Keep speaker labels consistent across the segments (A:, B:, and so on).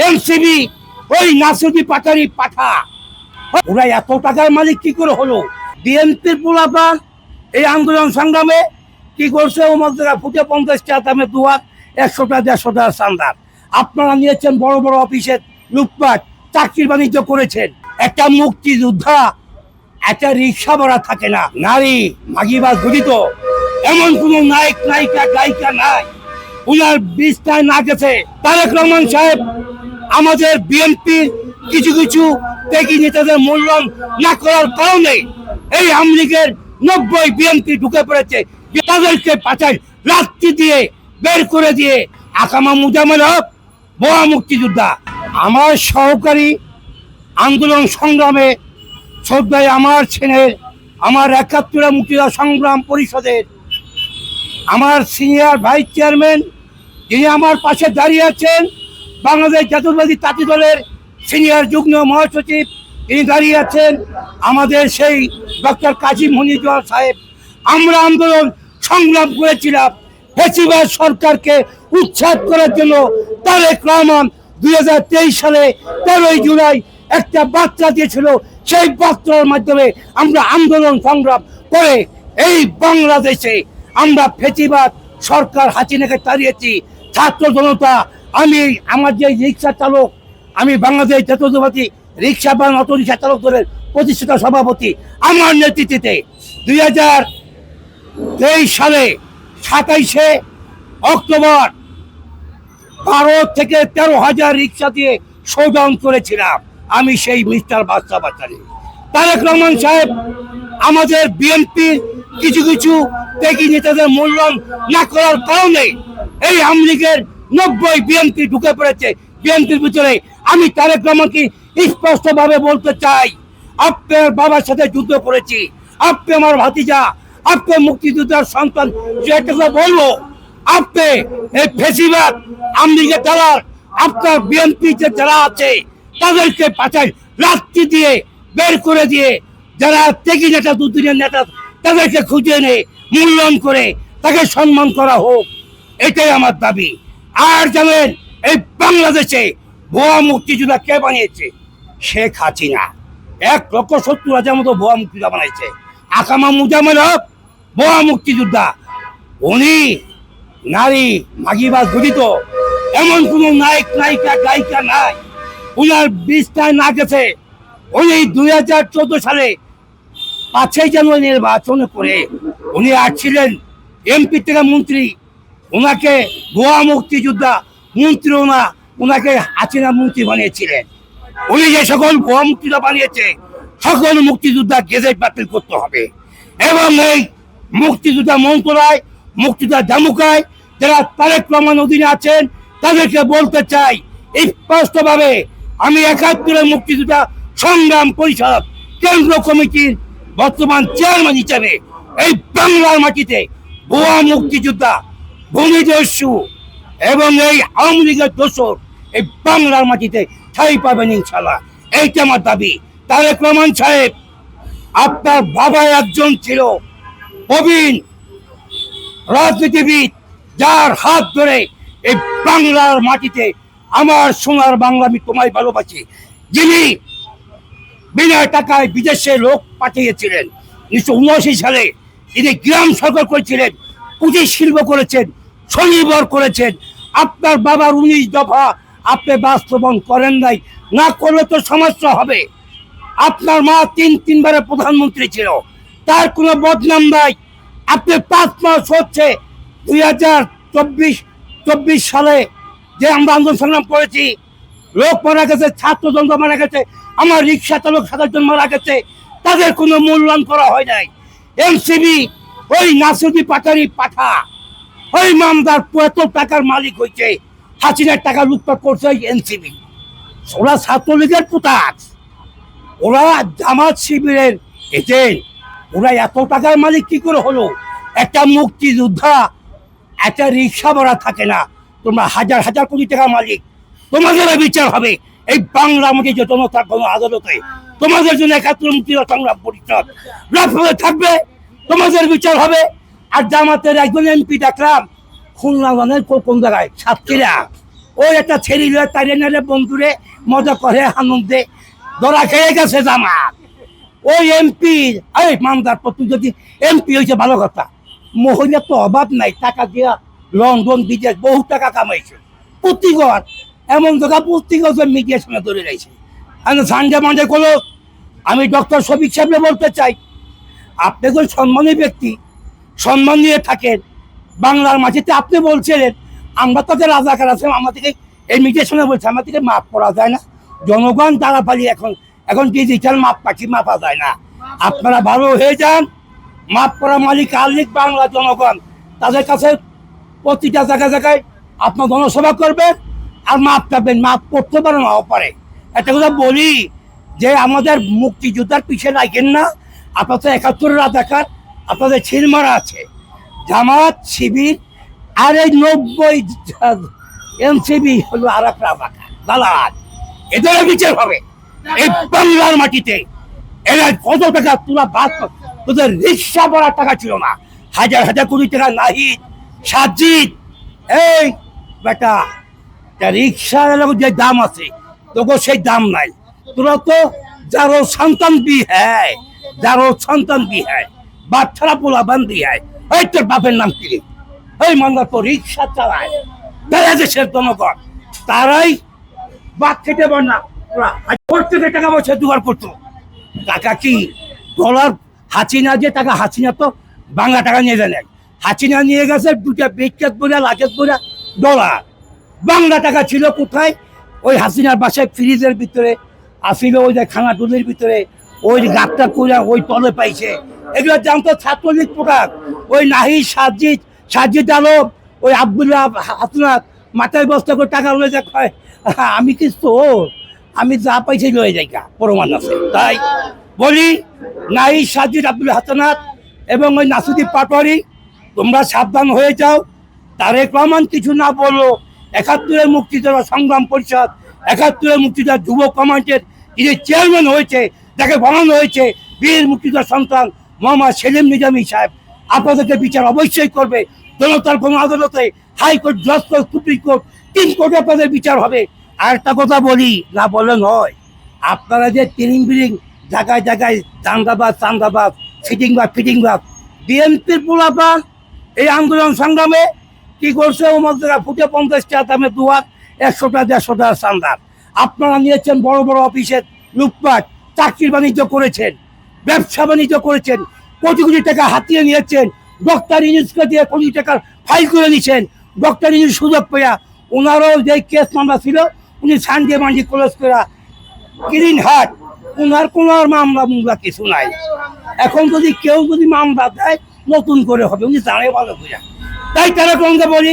A: NCB ওই নাসুদি পাটারি পাঠা ওরা এত টাকার মালিক কি করে হলো? বিএনপির পোলাপান এই আন্দোলন সংগ্রামে কি করছে? ওদের ফুটে 50 টাকা দামে দুয়ার, 100 টাকা 150 টাকা চান্দার। আপনারা নিয়েছেন বড় বড় অফিসের লুটপাট, চাকরির বাণিজ্য করেছেন। একটা মুক্তিযোদ্ধা একটা রিক্সা ভাড়া থাকে না, নারী মাগিবাজ গঠিত এমন কোন নায়ক নায়িকা গায়িকা নাই উনার বিস্তার না গেছে। তারেক রহমান সাহেব আমাদের বিএনপির কিছু কিছু ত্যাগী নেতাদের মূল্যায়ন না করার কারণে এই আওয়ামী লীগের 90 বিএনপি ঢুকে পড়েছে। তাদেরকে পাচাই রাত্রি দিয়ে বের করে দিয়ে আকামা মুজামেল হক বোয়া মুক্তিযোদ্ধা আমার সহকারী আন্দোলন সংগ্রামে শ্রদ্ধায় আমার ছেলের আমার 71 মুক্তিযোদ্ধা সংগ্রাম পরিষদের আমার সিনিয়র ভাইস চেয়ারম্যান যিনি আমার পাশে দাঁড়িয়ে আছেন, বাংলাদেশ জাতীয়তাবাদী তাঁতি দলের সিনিয়র যুগ্ম মহাসচিব তিনি দাঁড়িয়ে আছেন, আমাদের সেই ডক্টর কাজী মনিরুজ্জামান সাহেব। আমরা আন্দোলন সংগ্রাম করেছিলাম ফ্যাসিবাদ সরকারকে উচ্ছেদ করার জন্য। তারেক রহমান 2023 সালে 13 জুলাই একটা বার্তা দিয়েছিল, সেই বার্তার মাধ্যমে আমরা আন্দোলন সংগ্রাম করে এই বাংলাদেশে আমরা ফ্যাসিবাদ সরকার হাসিনাকে তাড়িয়েছি। ছাত্র জনতা, আমি আমার যে রিক্সা চালক, আমি বাংলাদেশ জাতীয়তাবাদী রিক্সা বা অটো রিক্সা চালক দলের প্রতিষ্ঠাতা সভাপতি, আমার নেতৃত্বে 2023 সালে 27শে অক্টোবর 12 থেকে 13,000 রিক্সা দিয়ে শোডাউন করেছিলাম। আমি সেই মিস্টার বাচ্চা বাচ্চারি তারেক রহমান সাহেব আমাদের বিএনপির কিছু কিছু ত্যাগী নেতাদের মূল্যায়ন না করার কারণে এই আওয়ামী লীগের 90 বিএনপি ঢুকে পড়েছে বিএনপির ভিতরে। আমি তারেক রহমানকে স্পষ্টভাবে বলতে চাই, আপনার বাবার সাথে যুদ্ধ করেছি, আপনি আমার ভাতিজা, আপনি মুক্তিযোদ্ধার সন্তান, যেটা বলবো আপনি এই ফ্যাসিবাদ আওয়ামী লীগের যারা আপনার বিএনপি যে যারা আছে তাদেরকে পাচাই রাত্রি দিয়ে বের করে দিয়ে যারা ত্যাগী নেতা দুদিনের নেতা তাদেরকে খুঁজে এনে মূল্যায়ন করে তাকে সম্মান করা হোক, এটাই আমার দাবি। আর জানেন এই বাংলাদেশে ভুয়া মুক্তিযোদ্ধা কে বানিয়েছে? শেখ হাসিনা 1,70,000 মতো ভুয়া মুক্তিযোদ্ধা বানাইছে। আকামা মুজামেল হক ভুয়া মুক্তিযোদ্ধা, উনি নারী মাগিবাজ গঠিত এমন কোন নায়ক নায়িকা গায়িকা নাই উনার বিস্তার না গেছে। উনি 2014 সালে 5 জানুয়ারি নির্বাচন করে উনি আসছিলেন এমপি থেকে মন্ত্রী, ওনাকে ভুয়া মুক্তিযোদ্ধা মন্ত্রী ওনাকে হাসিনা মন্ত্রী বানিয়েছিলেন। উনি যে সকল ভুয়া মুক্তিযোদ্ধা বানিয়েছে সকল মুক্তিযোদ্ধা গেজেট বাতিল করতে হবে এবং এই মুক্তিযোদ্ধা মন্ত্রণালয় মুক্তিযোদ্ধা জামুকায় যারা তারেক রহমান অধীনে আছেন তাদেরকে বলতে চাই স্পষ্টভাবে, আমি 71 মুক্তিযোদ্ধা সংগ্রাম পরিষদ কেন্দ্র কমিটির বর্তমান চেয়ারম্যান হিসেবে এই বাংলার মাটিতে ভুয়া মুক্তিযোদ্ধা ভূমিদস্যু এবং এই আওয়ামী লীগের দোষর এই বাংলার মাটিতে ঠাঁই পাবেন ইনশাল্লাহ, এইটা আমার দাবি। তারেক রহমান সাহেব, আপনার বাবা একজন ছিল প্রবীণ রাজনীতিবিদ, যার হাত ধরে এই বাংলার মাটিতে আমার সোনার বাংলা আমি তোমায় ভালোবাসি, যিনি বিনা টাকায় বিদেশে লোক পাঠিয়েছিলেন। 1979 সালে তিনি গ্রাম সরকার করেছিলেন, কুটির শিল্প করেছেন, স্বনির্ভর করেছেন। আপনার বাবার 19 দফা আপনি বাস্তবায়ন করেন নাই, না করলে তো সমস্যা হবে। আপনার মা 3 বারের প্রধানমন্ত্রী ছিল, তার কোনো বদনাম নাই। আপনি 5 মাস হচ্ছে 2024 সালে যে আমরা আন্দোলন সংগ্রাম করেছি, লোক মারা গেছে, ছাত্র জনতা মারা গেছে, আমার রিক্সা চালক 7 জন মারা গেছে, তাদের কোনো মূল্যায়ন করা হয় নাই। এনসিবি ওই নাসুদি পাটারি পাঠা ওই মামদার এত টাকার মালিক হয়েছে, হাসিনার টাকা লুটপাট করছে ওই এনসিবি। ওরা ছাত্রলীগের পোতাক, ওরা জামাত শিবিরের এজেন্ট। ওরা এত টাকার মালিক কি করে হলো? একটা মুক্তিযোদ্ধা একটা রিক্সা ভাড়া থাকে না, তোমরা হাজার হাজার কোটি টাকার মালিক। তোমাদের বিচার হবে এই বাংলা মাটি যে জনতার কোনো আদালতে, তোমাদের জন্য 71 মুক্তিযোদ্ধা সংগ্রাম পরিষদ থাকবে, তোমাদের বিচার হবে। আর জামাতের একজন এমপি দেখলাম খুলনা জানেন কোন জায়গায়, সাতক্ষীরা, ওই একটা ছেলে তাইরে নারে বন্ধুরে মজা করে আনন্দে ধরা খেয়ে গেছে জামাত। ওই এমপি এই মামদার তুই যদি এমপি হয়েছে ভালো কথা, মহিলা তো অভাব নাই, টাকা দিয়া লন্ডন বিদেশ বহু টাকা কামাইছে। প্রতিগর এমন জায়গা প্রতিগর মিডিয়ার সঙ্গে ধরে রয়েছে। আমি সানডে মানডে করলো আমি ডক্টর শফিক সাহেবকে বলতে চাই, আপনি তো সম্মানী ব্যক্তি, সম্মান নিয়ে থাকেন বাংলার মাটিতে। আপনি বলছিলেন আমরা তাদের রাজাকার আছে, আমাদেরকে এই মিডিয়ার সঙ্গে বলছে আমাদেরকে মাপ করা যায় না, জনগণ তারা পালি এখন এখন ডিজিটাল মাপ পাখি মাপা যায় না। আপনারা ভালো হয়ে যান, মাপ করা মালিক আলিক বাংলা জনগণ, তাদের কাছে প্রতিটা জায়গায় জায়গায় আপনার জনসভা করবেন আর মাপ পাবেন, মাপ করতে পারে নাও পারে। একটা কথা বলি যে আমাদের মুক্তিযোদ্ধার পিছিয়ে রাখেন না, আপনাদের ৭১ রাজাকার আপনাদের ছিলমারা আছে, জামাত শিবির আর এই ৯০ এনসিবি হলো আর এক রাজাকার দালাল, এদের বিচার হবে এই বাংলার মাটিতে। এরা কত টাকা তোরা বাদ, তোদের রিক্সা ভরার টাকা ছিল না, হাজার হাজার কোটি টাকা নাহিদ সাজিদ। এই বেটা রিক্সা যে দাম আছে তোকে সেই দাম নাই। তোরা তো যারো সন্তান বি হ্যায়, যারো সন্তান বি হ্যায়, বাচ্চারা পোলা বান্দি হয়। এই তোর বাপের নাম কি? এই মামলা তো রিক্সা চালায় তারা দেশের জনগণ, তারাই বাদ খেতে পার না। প্রত্যেকে টাকা পয়সা জোগাড় করতো, টাকা কি ডলার হাসিনা যে টাকা, হাসিনা তো বাংলা টাকা নিয়ে যায়, হাসিনা নিয়ে গেছে দুটা বেচকাত বোঝা লাখের বোঝা ডলার। বাংলা টাকা ছিল কোথায়? ওই হাসিনার বাসায় ফ্রিজের ভিতরে আসিল, ওই যে খানাটুলির ভিতরে ওই গাঁটটা করে ওই তলে পাইছে। এগুলো জানতো ছাত্রলীগ প্রোডাক্ট। ওই নাহি সাজিদ সাজিদ আলম, ওই আব্দুল্লাহ হাসনাত মাথায় বস্তা করে টাকা লয়ে যা কয় আমি কি তোর, আমি যা পাইছি লয়ে যাই, প্রমাণ আছে। তাই বলি নাহি সাজিদ আব্দুল হাসনাত এবং ওই নাসুদ্দিন পাটোয়ারি তোমরা সাবধান হয়ে যাও। তারেক রহমান কিছু না বললো, ৭১ মুক্তিযোদ্ধা সংগ্রাম পরিষদ, ৭১ মুক্তিযোদ্ধা যুব কমান্ডের যিনি চেয়ারম্যান হয়েছে, যাকে বানানো হয়েছে বীর মুক্তিযোদ্ধা সন্তান মোহাম্মদ সেলিম নিজামী সাহেব, আপনাদেরকে বিচার অবশ্যই করবে। জনতার কোনো আদালতে, হাইকোর্ট, জজ কোর্ট, সুপ্রিম কোর্ট, ৩ কোর্টে আপনাদের বিচার হবে। আর একটা কথা বলি, না বলে নয়, আপনারা যে তিরিং বিরিং জায়গায় জায়গায় চান্দাবাজ ফিটিংবাজ বিএনপির পোলাপান এই আন্দোলন সংগ্রামে কি করছে? ওমর জায়গা ফুটে ৫০ টাকা দামে দুয়ার, ১০০ টাকা ১৫০ টাকা চান্দার। আপনারা নিয়েছেন বড় বড় অফিসের লুটপাট, চাকরির বাণিজ্য করেছেন, ব্যবসা বাণিজ্য করেছেন, কোটি কোটি টাকা হাতিয়ে নিয়েছেন। ডক্টর ইউনূসকে দিয়ে কোটি টাকার ফাইল করে নিয়েছেন। ডক্টর ইউনূস সুযোগ পেয়া ওনারও যে কেস মামলা ছিল উনি সানডে মান্ডি ক্লোজ করা গ্রিন হাট, ওনার কোনো মামলা কিছু নাই। এখন যদি কেউ যদি মামলা দেয় নতুন করে হবে, উনি জানে ভালো করে। তাই তারা কোনকে বলি,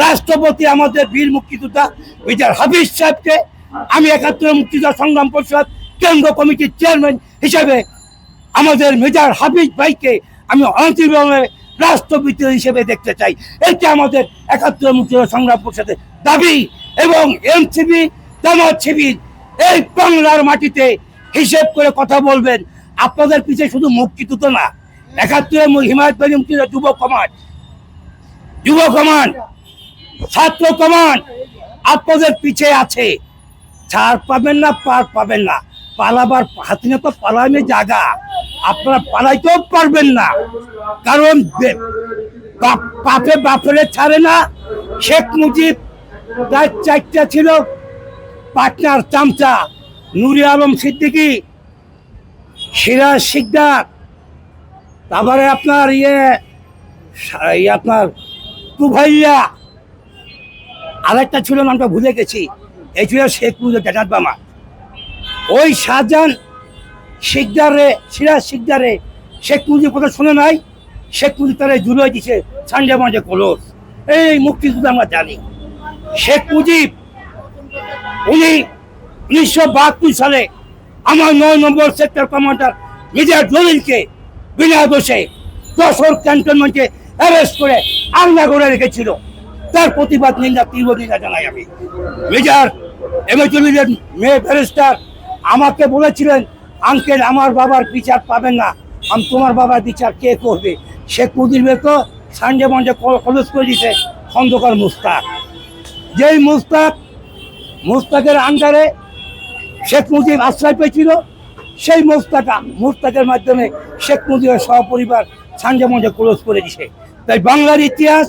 A: রাষ্ট্রপতি আমাদের বীর মুক্তিযোদ্ধা মেজর হাফিজ সাহেবকে আমি ৭১ মুক্তিযোদ্ধা সংগ্রাম পরিষদ কেন্দ্র কমিটির চেয়ারম্যান হিসেবে আমাদের মেজর হাফিজ ভাইকে আমি অন্তিমভাবে রাষ্ট্রপতি হিসেবে দেখতে চাই। এটা আমাদের ৭১ মুক্তিযোদ্ধা সংগ্রাম পরিষদের দাবি। এবং এনসিপি জামাত শিবির এই বাংলার মাটিতে হিসেব করে কথা বলবেন। আপনাদের পিছিয়ে শুধু মুক্তিযোদ্ধা না, ৭১ হিমায়ত বাহিনী মুক্তিযোদ্ধা যুব কমান্ড, ছাত্র কমান্ড আপনাদের পিছিয়ে আছে। ছাড় পাবেন না, পার পাবেন না। পালাবার হাতিনে তো পালামে জায়গা, আপনারা পালাইতেও পারবেন না, কারণ বাপরে ছাড়ে না। শেখ মুজিব তার ৪টা ছিল পাটনার চামচা, নুরি আলম সিদ্দিকী, সিরাজ শিকদার, তারপরে আপনার আপনার টুভাইয়া, আরেকটা ছিল নামটা ভুলে গেছি, এই ছিল শেখ মুজিব ড্যাডার বামা। ওই শাহজাহান শিকদারে, সিরাজ শিকদারে শেখ মুজিব কথা শুনে নাই। শেখ মুজিব তারা জুলাই দিছে সানডে মানডে ক্লোজ। এই মুক্তিযুদ্ধ আমরা জানি। শেখ মুজিব উনি ১৯৭২ সালে আমার ৯ নম্বর সেক্টর কমান্ডার মেজর জলিলকে বিনা দোষে যশোর ক্যান্টনমেন্টে অ্যারেস্ট করে আলনা করে রেখেছিল। তার প্রতিবাদ নিন্দা, তীব্র নিন্দা জানাই আমি। মেজর জলিলের মেয়ে ব্যারিস্টার আমাকে বলেছিলেন, আঙ্কেল আমার বাবার বিচার পাবেন না, আমি তোমার বাবার বিচার কে করবে? শেখ মুজিবের তো সানডে মানডে কলেজ করে দিছে খন্দকার মুস্তাক। যেই মুস্তাকের আন্ডারে শেখ মুজিব আশ্রয় পেয়েছিল, সেই মুস্তাকের মাধ্যমে শেখ মুজিবের সহপরিবার সাঞ্জা মঞ্জে ক্লোজ করে দিছে। তাই বাংলার ইতিহাস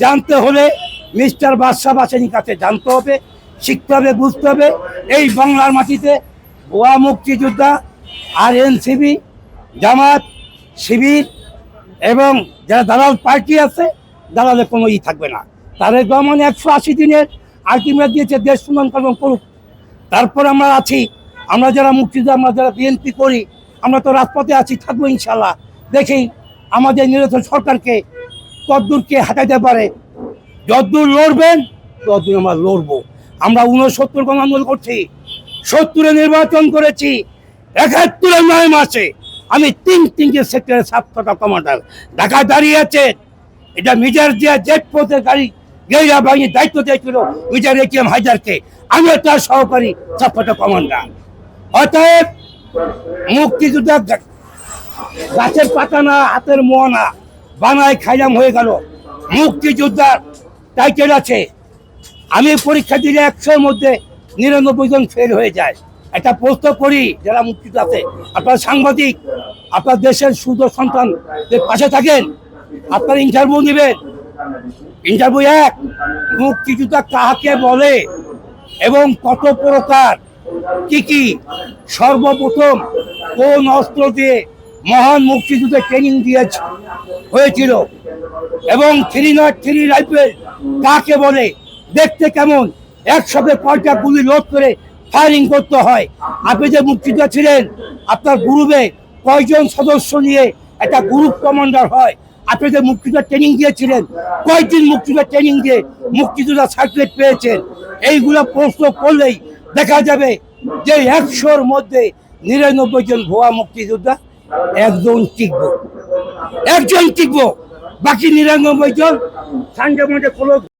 A: জানতে হলে মিস্টার বাদশা বাসানির কাছে জানতে হবে, শিখতে হবে, বুঝতে হবে। এই বাংলার মাটিতে ভুয়া মুক্তিযোদ্ধা আর এনসিপি, জামাত, শিবির এবং যারা দালাল পার্টি আছে, দালালের কোনো থাকবে না। তাদের গমন 180 দিনের আলটিমেট দিয়েছে, দেশ সুনামকরণ করুক। তারপর আমরা আছি, আমরা যারা মুক্তিযোদ্ধা, আমরা যারা বিএনপি করি, আমরা তো রাজপথে আছি, থাকবো ইনশাল্লাহ। দেখি আমাদের নিরন্তর সরকারকে কতদূরকে হাঁটাইতে পারে। যতদূর লড়বেন ততদূর আমরা লড়বো। আমরা 69 গণ আন্দোলন করছি, 70-এ নির্বাচন করেছি, 71-এর 9 মাসে আমি তিনটে সেক্টরের 7টা কমান্ডার ঢাকায় দাঁড়িয়ে আছে। এটা মেজর জিয়া জেট ফোর্সের গাড়ি গেরিলা বাহিনীর দায়িত্ব দিয়েছিল মেজর এটিএম হায়দারকে, আমিও তার সহকারী 7টা কমান্ডার। অতএব মুক্তিযোদ্ধা গাছের পাতা না, হাতের মোয়া না, বানায় খাইলাম হয়ে গেল। মুক্তিযোদ্ধার টাইটেল আছে। আমি পরীক্ষা দিলে 100-এর মধ্যে 99 জন ফেল হয়ে যায়। একটা প্রশ্ন করি, যারা মুক্তিযোদ্ধা আছে, আপনার সাংবাদিক, আপনার দেশের সুদ সন্তানদের পাশে থাকেন, আপনার ইন্টারভিউ নেবেন। ইন্টারভিউ 1, মুক্তিযোদ্ধা কাহাকে বলে এবং কত প্রকার, কি সর্বপ্রথম কোন অস্ত্র দিয়ে মহান মুক্তিযুদ্ধে ট্রেনিং দিয়েছে হয়েছিল, এবং 303 রাইফেল কাকে বলে, দেখতে কেমন, একসাথে কয়টা গুলি লোড করে ফায়ারিং করতে হয়। আপনি যে মুক্তিযোদ্ধা ছিলেন, আপনার গ্রুপে কয়জন সদস্য নিয়ে একটা গ্রুপ কমান্ডার হয়। আপনি যে মুক্তিযোদ্ধা ট্রেনিং দিয়েছিলেন, কয়েকদিন মুক্তিযোদ্ধা ট্রেনিং দিয়ে মুক্তিযোদ্ধা সার্টিফিকেট পেয়েছেন। এইগুলো প্রশ্ন করলেই দেখা যাবে যে 100-এর মধ্যে 99 জন ভুয়া মুক্তিযোদ্ধা, একজন টিকবো, বাকি 99 জন সাঞ্জা মঞ্জে